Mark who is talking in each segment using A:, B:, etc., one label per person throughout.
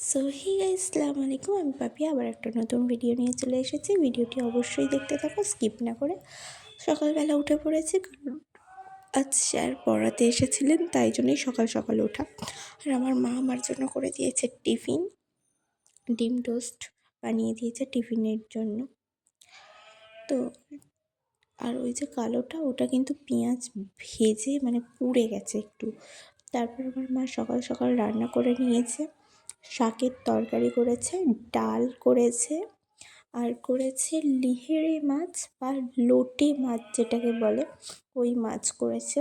A: So hey guys, আসসালামু আলাইকুম। আমি পাপিয়া আবার একটা নতুন ভিডিও নিয়ে চলে এসেছি। ভিডিওটি অবশ্যই দেখতে থাকো, স্কিপ না করে। সকালবেলা উঠে পড়েছি, কারণ আজ স্যার পড়াতে এসেছিলেন, তাই জন্যই সকাল সকাল ওঠা। আর আমার মা আমার জন্য করে দিয়েছে টিফিন, ডিম টোস্ট বানিয়ে দিয়েছে টিফিনের জন্য। তো আর ওই যে কালোটা, ওটা কিন্তু পেঁয়াজ ভেজে মানে পুড়ে গেছে একটু। তারপর আমার মা সকাল সকাল রান্না করে নিয়েছে, শাকের তরকারি করেছে, ডাল করেছে, আর করেছে লিহেরে মাছ বা লোটে মাছ যেটাকে বলে, ওই মাছ করেছে।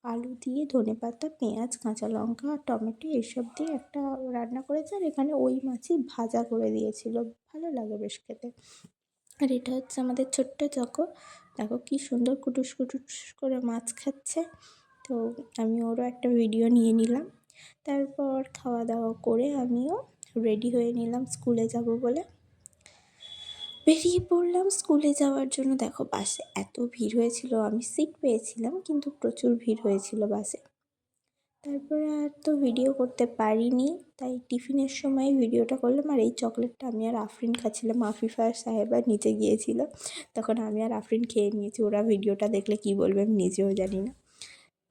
A: আলু দিয়ে ধনেপাতা, পেঁয়াজ, কাঁচা লঙ্কা, টমেটো এসব দিয়ে একটা রান্না করেছে। আর এখানে ওই মাছই ভাজা করে দিয়েছিল, ভালো লাগে বেশ খেতে। আর এটা হচ্ছে আমাদের ছোট্ট চকো, দেখো কি সুন্দর কুটুস কুটুস করে মাছ খাচ্ছে। তো আমি ওরও একটা ভিডিও নিয়ে নিলাম। তারপর খাওয়া দাওয়া করে আমিও রেডি হয়ে নিলাম স্কুলে যাব বলে। বেরিয়ে পড়লাম স্কুলে যাওয়ার জন্য। দেখো বাসে এত ভিড় হয়েছিল, আমি সিট পেয়েছিলাম কিন্তু প্রচুর ভিড় হয়েছিল বাসে। তারপরে আর তো ভিডিও করতে পারিনি, তাই টিফিনের সময় ভিডিওটা করলাম। আর এই চকলেটটা আমি আর আফরিন খাচ্ছিলাম, আফিফা আর সাহেবা নিচে গিয়েছিল, তখন আমি আর আফরিন খেয়ে নিয়েছি। ওরা ভিডিওটা দেখলে কি বলবে আমি নিজেও জানি না।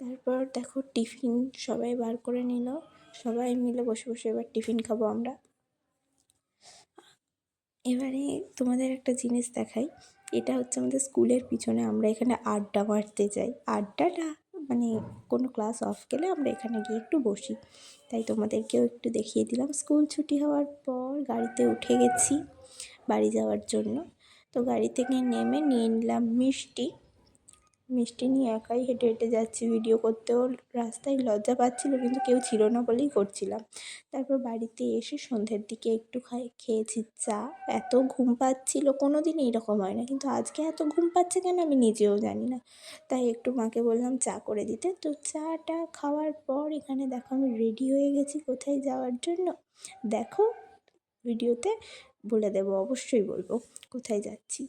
A: তারপর দেখো টিফিন সবাই বার করে নিল, সবাই মিলে বসে বসে এবার টিফিন খাবো আমরা। এবারে তোমাদের একটা জিনিস দেখাই, এটা হচ্ছে আমাদের স্কুলের পিছনে, আমরা এখানে আড্ডা মারতে যাই। আড্ডাটা মানে কোনো ক্লাস অফ গেলে আমরা এখানে গিয়ে একটু বসি, তাই তোমাদেরকেও একটু দেখিয়ে দিলাম। স্কুল ছুটি হওয়ার পর গাড়িতে উঠে গেছি বাড়ি যাওয়ার জন্য। তো গাড়ি থেকে নেমে নিয়ে নিলাম মিষ্টি। মিষ্টি নিয়ে একাই হেঁটে হেঁটে যাচ্ছি, ভিডিও করতেও রাস্তায় লজ্জা পাচ্ছিল, কিন্তু কেউ ছিল না বলেই করছিলাম। তারপর বাড়িতে এসে সন্ধ্যের দিকে একটু খেয়েছি চা। এত ঘুম পাচ্ছিল, কোনো দিন এইরকম হয় না, কিন্তু আজকে এত ঘুম পাচ্ছে কেন আমি নিজেও জানি না। তাই একটু মাকে বললাম চা করে দিতে। তো চাটা খাওয়ার পর এখানে দেখো আমি রেডি হয়ে গেছি কোথায় যাওয়ার জন্য। দেখো ভিডিওতে বলে দেবো, অবশ্যই বলবো কোথায় যাচ্ছি।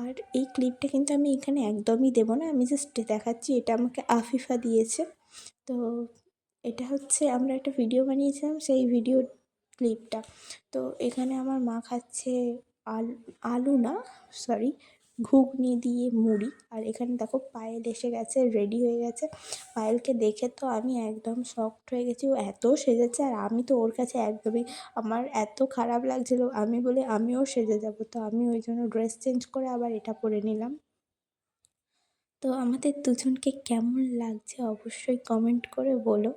A: আর এই ক্লিপটা কিন্তু আমি এখানে একদমই দেবো না, আমি জাস্ট দেখাচ্ছি। এটা আমাকে আফিফা দিয়েছে। তো এটা হচ্ছে আমরা একটা ভিডিও বানিয়েছিলাম, সেই ভিডিও ক্লিপটা। তো এখানে আমার মা খাচ্ছে আলু, আলু না সরি, ঘুগনি দিয়ে মুড়ি। আর এখানে দেখো পায়েল এসে গেছে, রেডি হয়ে গেছে। পায়েলকে দেখে তো আমি একদম শকড হয়ে গেছি, ও এত সেজেছে। আর আমি তো ওর কাছে একদমই, আমার এত খারাপ লাগছিলো, আমি বলি আমিও সেজে যাবো। তো আমি ওই জন্য ড্রেস চেঞ্জ করে আবার এটা পরে নিলাম। তো আমাদের দুজনকে কেমন লাগছে অবশ্যই কমেন্ট করে বলো।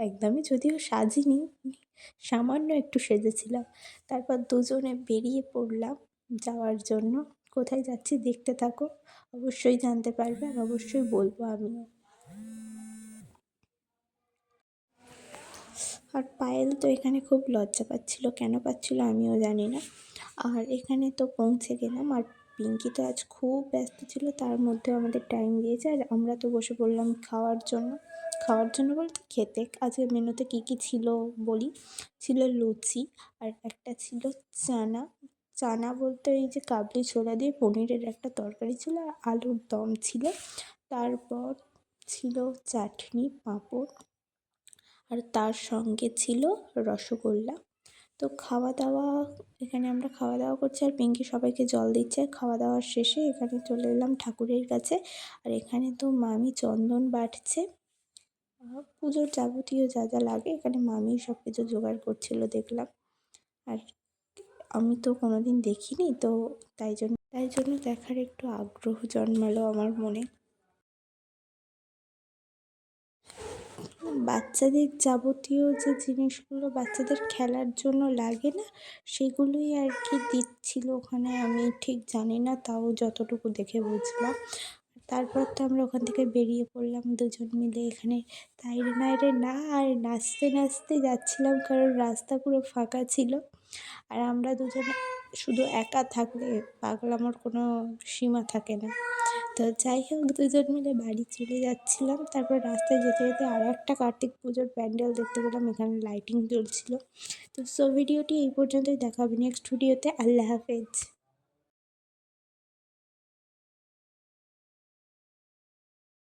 A: একদমই যদিও সাজিনি, সামান্য একটু সেজেছিলাম। তারপর দুজনে বেরিয়ে পড়লাম যাওয়ার জন্য। কোথায় যাচ্ছি দেখতে থাকো, অবশ্যই জানতে পারবে আর অবশ্যই বলবো আমিও। আর পায়েল তো এখানে খুব লজ্জা পাচ্ছিল, কেন পাচ্ছিল আমিও জানি না। আর এখানে তো পৌঁছে গেলাম। আর পিঙ্কি তো আজ খুব ব্যস্ত ছিল, তার মধ্যেও আমাদের টাইম দিয়েছে। আর আমরা তো বসে পড়লাম খাওয়ার জন্য। খাওয়ার জন্য বলতে খেতে। আজকের মেনুতে কী কী ছিল বলি। ছিল লুচি, আর একটা ছিল চানা। চানা বলতে ওই যে কাবলি ছোলা দিয়ে পনিরের একটা তরকারি ছিল, আর আলুর দম ছিল। তারপর ছিল চাটনি, পাঁপড়, আর তার সঙ্গে ছিল রসগোল্লা। তো খাওয়া দাওয়া, এখানে আমরা খাওয়া দাওয়া করছি আর পিঙ্কি সবাইকে জল দিচ্ছে। খাওয়া দাওয়ার শেষে এখানে চলে এলাম ঠাকুরের কাছে। আর এখানে তো মামি চন্দন বাটছে, পুজোর যাবতীয় যা যা লাগে এখানে মামি সব কিছু জোগাড় করছিল দেখলাম। আর আমি তো কোনোদিন দেখিনি, তো তাই জন্য দেখার একটু আগ্রহ জন্মালো আমার মনে। বাচ্চাদের যাবতীয় যে জিনিসগুলো বাচ্চাদের খেলার জন্য লাগে না, সেগুলোই আর কি দিচ্ছিল ওখানে। আমি ঠিক জানি না, তাও যতটুকু দেখে বুঝলাম। তারপর তো আমরা ওখান থেকে বেরিয়ে পড়লাম দুজন মিলে এখানে তাই নাইরে না, আর নাচতে নাচতে যাচ্ছিলাম, কারণ রাস্তা পুরো ফাঁকা ছিল। আর আমরা দুজনে শুধু একা থাকলে পাগলামোর কোনো সীমা থাকে না। তো যাই হোক, দুজন মিলে বাড়ি চলে যাচ্ছিলাম। তারপর রাস্তায় যেতে যেতে আরও একটা কার্তিক পুজোর প্যান্ডেল দেখতে পেলাম, এখানে লাইটিং জ্বলছিল। তো ভিডিওটি এই পর্যন্তই, দেখা হবে নেক্সট ভিডিওতে। আল্লাহ হাফেজ।